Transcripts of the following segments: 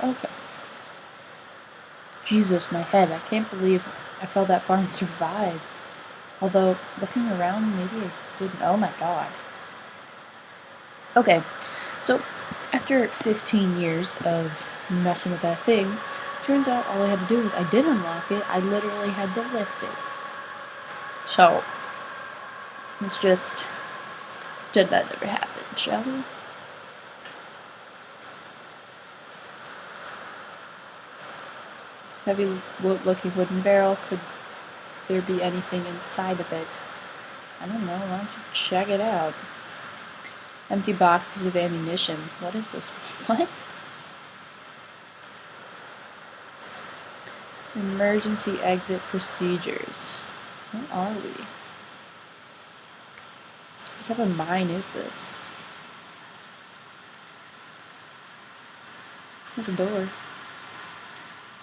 Okay. Jesus, my head. I can't believe I fell that far and survived. Although, looking around, maybe I didn't. Oh my god. Okay, so after 15 years of messing with that thing, turns out all I had to do was I did unlock it. I literally had to lift it. So, let's just pretend that never happened, shall we? Heavy looking wooden barrel. Could there be anything inside of it? I don't know. Why don't you check it out? Empty boxes of ammunition. What is this? What? Emergency exit procedures. What are we? What type of mine is this? There's a door.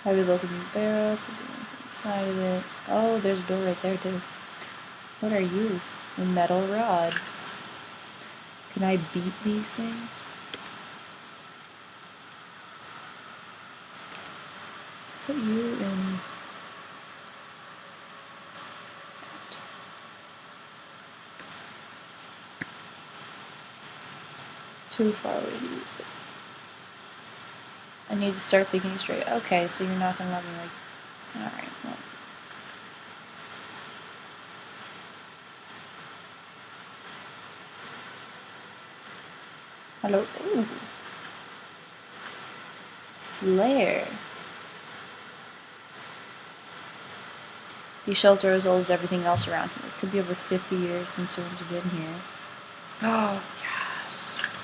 Heavy looking barrel. Could be anything inside of it. Oh, there's a door right there too. What are you? A metal rod. Can I beat these things? Put you in. Too far away to use it. I need to start thinking straight. Okay, so you're not gonna let me like. Alright, well. Hello. Ooh. Flare. These shells are as old as everything else around here. It could be over 50 years since someone's been here. Oh, yes.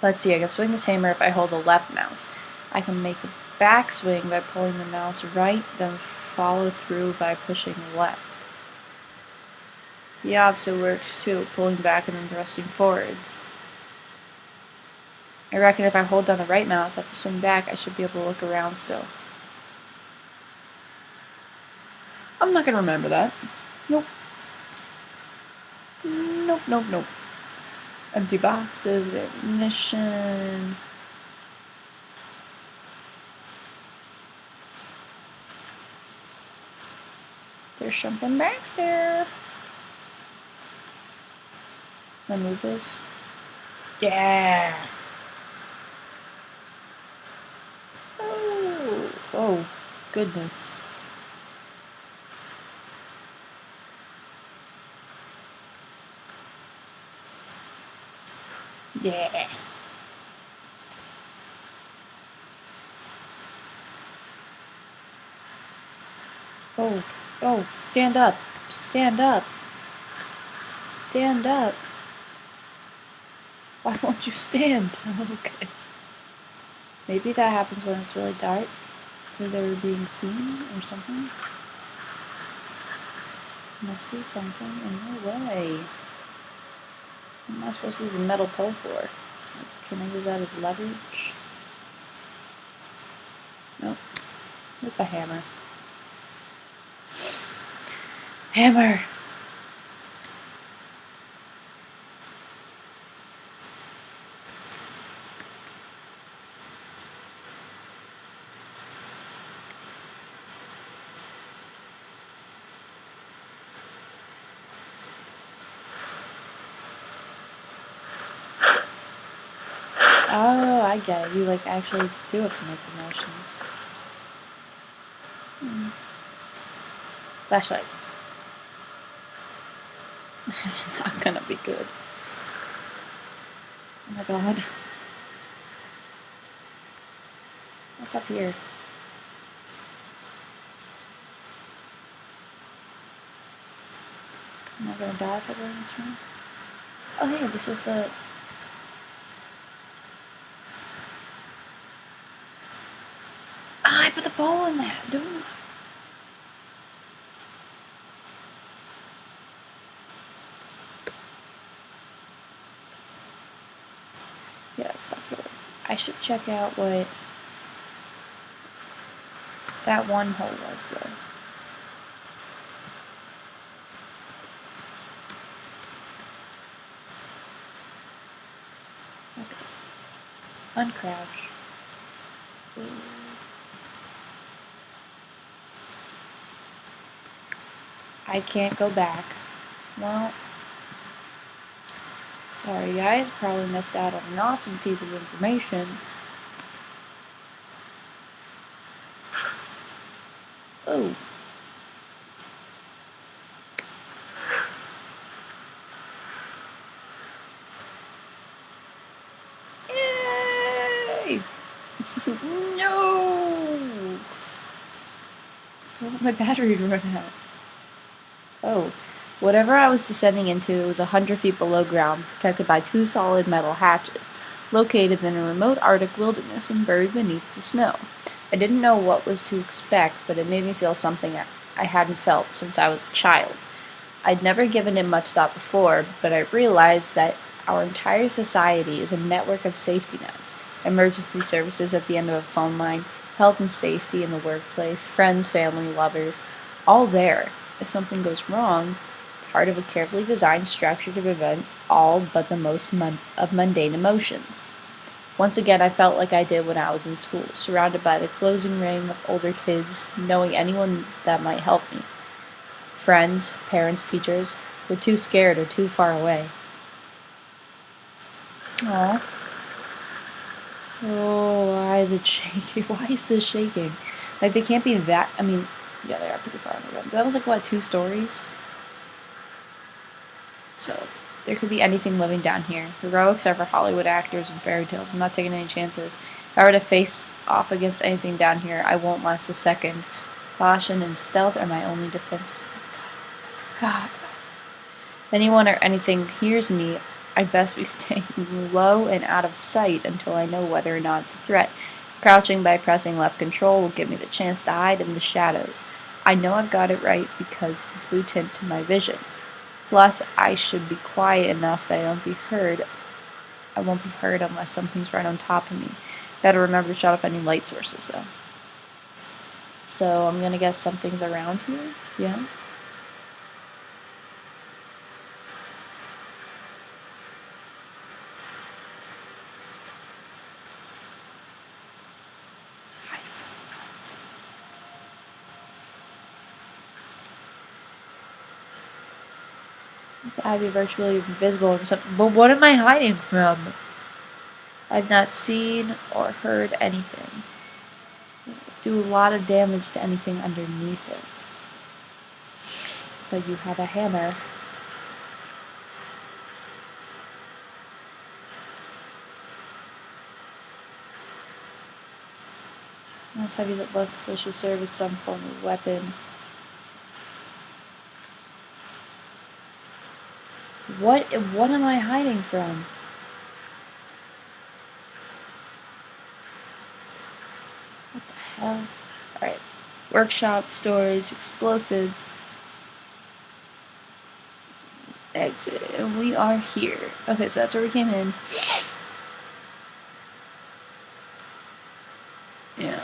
Let's see, I can swing this hammer if I hold the left mouse. I can make a backswing by pulling the mouse right, then follow through by pushing left. The opposite works too, pulling back and then thrusting forwards. I reckon if I hold down the right mouse after swing back, I should be able to look around still. I'm not gonna remember that. Nope. Nope, nope, nope. Empty boxes, ammunition. There's something back there. Can I move this? Yeah! Oh! Oh, goodness. Yeah! Oh, oh, stand up! Stand up! Stand up! Why won't you stand? Okay. Maybe that happens when it's really dark, or they're being seen, or something. Must be something in the way. What am I supposed to use a metal pole for? Like, can I use that as leverage? Nope. With the hammer. Hammer! Oh, I get it. You like actually do have to make the motions. Flashlight. It's not gonna be good. Oh my god. What's up here? Am I gonna die if I go in this room? Oh hey, this is the... Ah, I put the ball in that, don't I? Yeah, it's not good. I should check out what that one hole was, though. Okay. Uncrouch. I can't go back. Well, sorry guys, probably missed out on an awesome piece of information. Oh. Yay! No! My battery run out. Oh. Whatever I was descending into was 100 feet below ground, protected by 2 solid metal hatches, located in a remote Arctic wilderness and buried beneath the snow. I didn't know what was to expect, but it made me feel something I hadn't felt since I was a child. I'd never given it much thought before, but I realized that our entire society is a network of safety nets, emergency services at the end of a phone line, health and safety in the workplace, friends, family, lovers, all there. If something goes wrong, part of a carefully designed structure to prevent all but the most mundane emotions. Once again, I felt like I did when I was in school, surrounded by the closing ring of older kids, knowing anyone that might help me. Friends, parents, teachers were too scared or too far away. Aww. Oh, why is it shaking? Why is this shaking? Like, they can't be that. I mean, yeah, they are pretty far on the rim. But that was like, what, 2 stories? So, there could be anything living down here. Heroics are for Hollywood actors and fairy tales. I'm not taking any chances. If I were to face off against anything down here, I won't last a second. Caution and stealth are my only defenses. God. If anyone or anything hears me, I'd best be staying low and out of sight until I know whether or not it's a threat. Crouching by pressing left control will give me the chance to hide in the shadows. I know I've got it right because the blue tint to my vision. Plus, I should be quiet enough that I won't be heard unless something's right on top of me. Better remember to shut off any light sources, though. So, I'm gonna guess something's around here? Yeah? I'd be virtually invisible and something. But what am I hiding from? I've not seen or heard anything. Do a lot of damage to anything underneath it. But you have a hammer. Not as heavy as it looks, so should serve as some form of weapon. What am I hiding from? What the hell? Alright. Workshop, storage, explosives. Exit. And we are here. Okay, so that's where we came in. And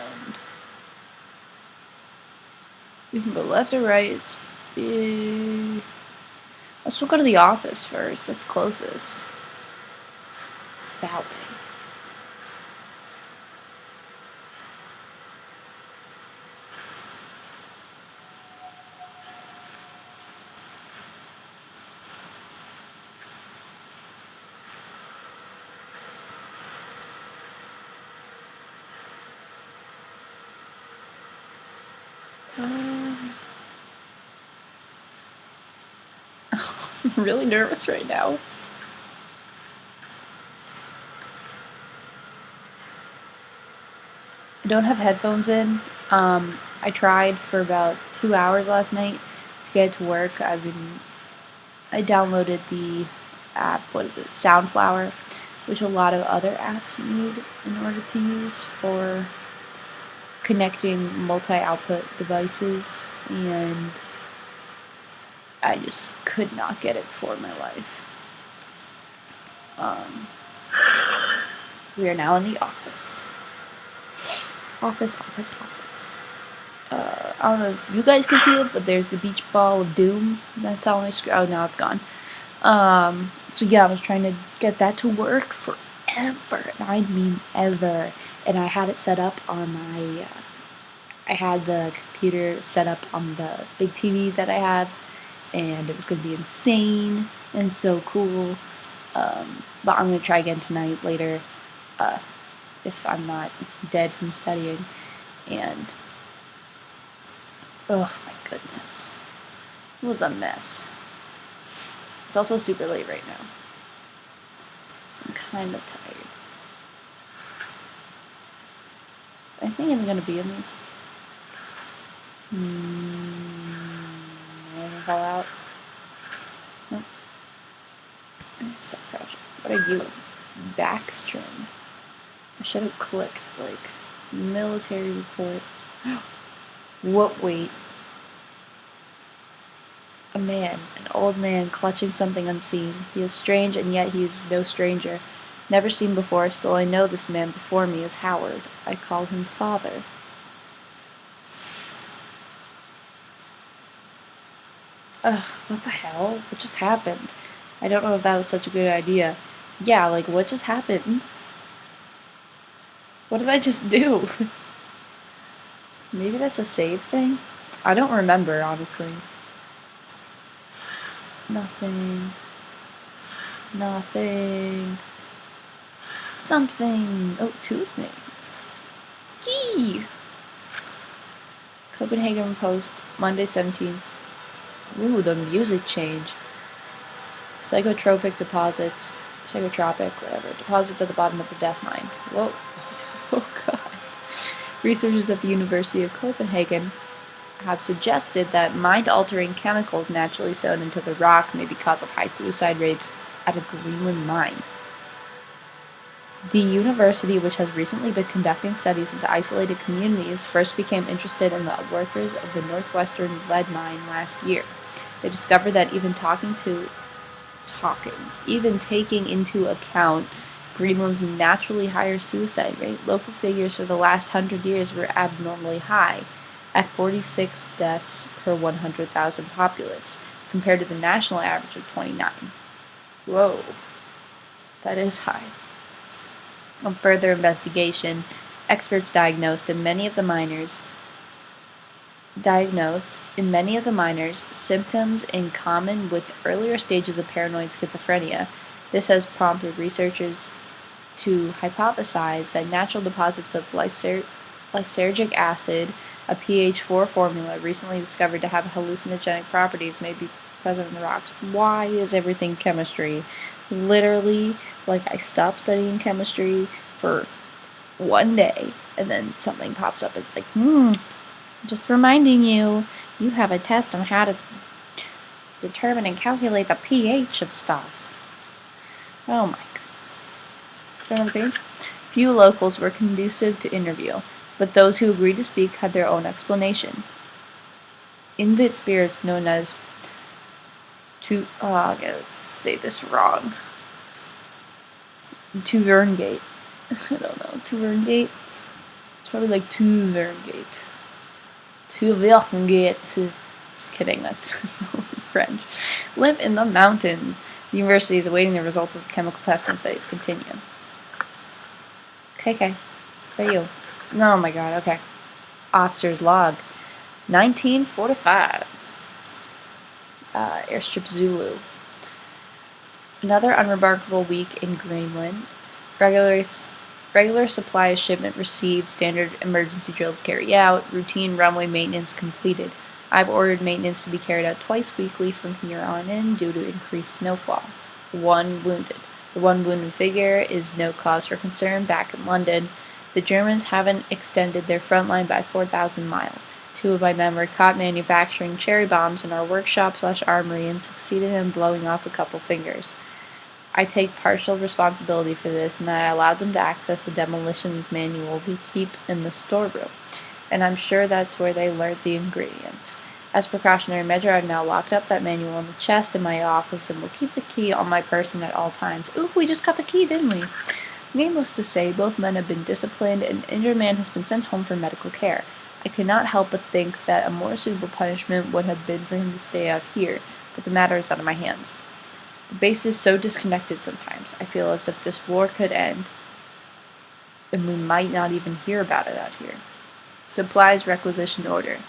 we can go left or right. It's big. Let's go to the office first. That's closest. It's that way. I'm really nervous right now. I don't have headphones in. I tried for about 2 hours last night to get it to work. I downloaded the app, what is it, Soundflower, which a lot of other apps need in order to use for connecting multi-output devices, and I just could not get it for my life. We are now in the office. Office. I don't know if you guys can see it, but there's the beach ball of doom that's on my screen. Oh, now it's gone. So yeah, I was trying to get that to work forever, and I mean ever. and I had it set up on my. I had the computer set up on the big TV that I have, and it was going to be insane and so cool. But I'm going to try again tonight, later, if I'm not dead from studying. And, oh my goodness. It was a mess. It's also super late right now, so I'm kind of tired. I think I'm going to be in these. Anything fall out? Nope. Stop crouching. What are you? Backstrom. I should have clicked, like, military report. What? Wait. A man, an old man, clutching something unseen. He is strange, and yet he is no stranger. Never seen before, still I know this man before me is Howard. I call him Father. Ugh, what the hell? What just happened? I don't know if that was such a good idea. Yeah, like, what just happened? What did I just do? Maybe that's a save thing? I don't remember, honestly. Nothing. Nothing. Something. Oh, two things. Gee! Copenhagen Post, Monday 17th. Ooh, the music change. Psychotropic, whatever. Deposits at the bottom of the death mine. Whoa. Oh, God. Researchers at the University of Copenhagen have suggested that mind-altering chemicals naturally sown into the rock may be cause of high suicide rates at a Greenland mine. The university, which has recently been conducting studies into isolated communities, first became interested in the workers of the northwestern lead mine last year. They discovered that even taking into account Greenland's naturally higher suicide rate, local figures for the last 100 years were abnormally high, at 46 deaths per 100,000 populace, compared to the national average of 29. Whoa, that is high. On further investigation, experts diagnosed in many of the miners symptoms in common with earlier stages of paranoid schizophrenia. This has prompted researchers to hypothesize that natural deposits of lysergic acid, a pH 4 formula recently discovered to have hallucinogenic properties, may be present in the rocks. Why is everything chemistry? Literally, like, I stopped studying chemistry for one day, and then something pops up. It's like, just reminding you, you have a test on how to determine and calculate the pH of stuff. Oh my goodness. Start on the page. Few locals were conducive to interview, but those who agreed to speak had their own explanation. Invit spirits known as let's say this wrong. Tuverngate. I don't know. Tuverngate? It's probably like Tuverngate. Tuverngate. Just kidding, that's so French. Live in the mountains. The university is awaiting the results of the chemical testing studies. Continue. Okay. For you. Oh my god, okay. Officer's log. 1945. Airstrip Zulu. Another unremarkable week in Greenland. Regular supply shipment received, standard emergency drills carried out, routine runway maintenance completed. I've ordered maintenance to be carried out twice weekly from here on in due to increased snowfall. 1 wounded. The 1 wounded figure is no cause for concern back in London. The Germans haven't extended their front line by 4,000 miles. 2 of my men were caught manufacturing cherry bombs in our workshop/armory and succeeded in blowing off a couple fingers. I take partial responsibility for this, and I allowed them to access the demolitions manual we keep in the storeroom, and I'm sure that's where they learned the ingredients. As a precautionary measure, I've now locked up that manual in the chest in my office and will keep the key on my person at all times. Ooh, we just got the key, didn't we? Needless to say, both men have been disciplined, and the injured man has been sent home for medical care. I could not help but think that a more suitable punishment would have been for him to stay out here, but the matter is out of my hands. The base is so disconnected sometimes. I feel as if this war could end. and we might not even hear about it out here. Supplies requisition order.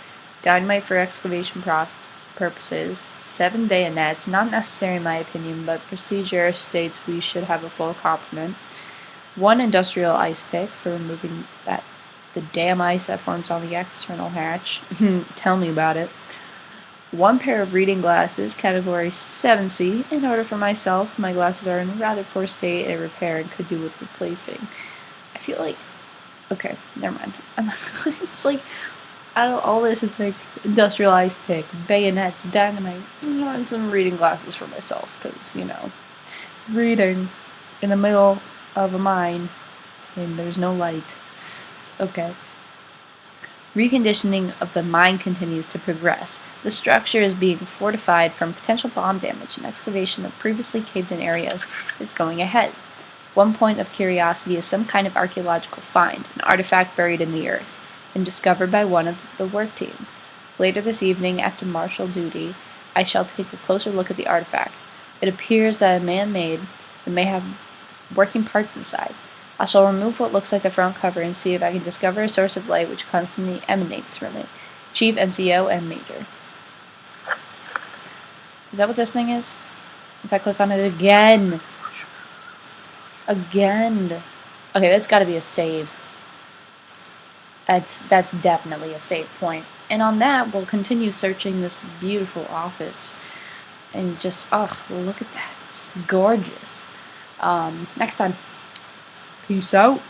Dynamite for excavation purposes. 7 bayonets. Not necessary in my opinion, but procedure states we should have a full complement. 1 industrial ice pick for removing the damn ice that forms on the external hatch. Tell me about it. 1 pair of reading glasses, category 7C, in order for myself. My glasses are in rather poor state and repair and could do with replacing. I feel like, okay, never mind. It's like, out of all this, it's like industrial ice pick, bayonets, dynamite, and some reading glasses for myself, because, reading in the middle of a mine and there's no light. Okay. Reconditioning of the mine continues to progress. The structure is being fortified from potential bomb damage, and excavation of previously caved-in areas is going ahead. 1 point of curiosity is some kind of archaeological find, an artifact buried in the earth, and discovered by one of the work teams. Later this evening, after martial duty, I shall take a closer look at the artifact. It appears that a man-made and may have working parts inside. I shall remove what looks like the front cover and see if I can discover a source of light which constantly emanates from it. Chief, NCO, and Major. Is that what this thing is? If I click on it again. Again. Okay, that's gotta be a save. That's definitely a save point. And on that, we'll continue searching this beautiful office. And just, look at that. It's gorgeous. Next time. Peace out.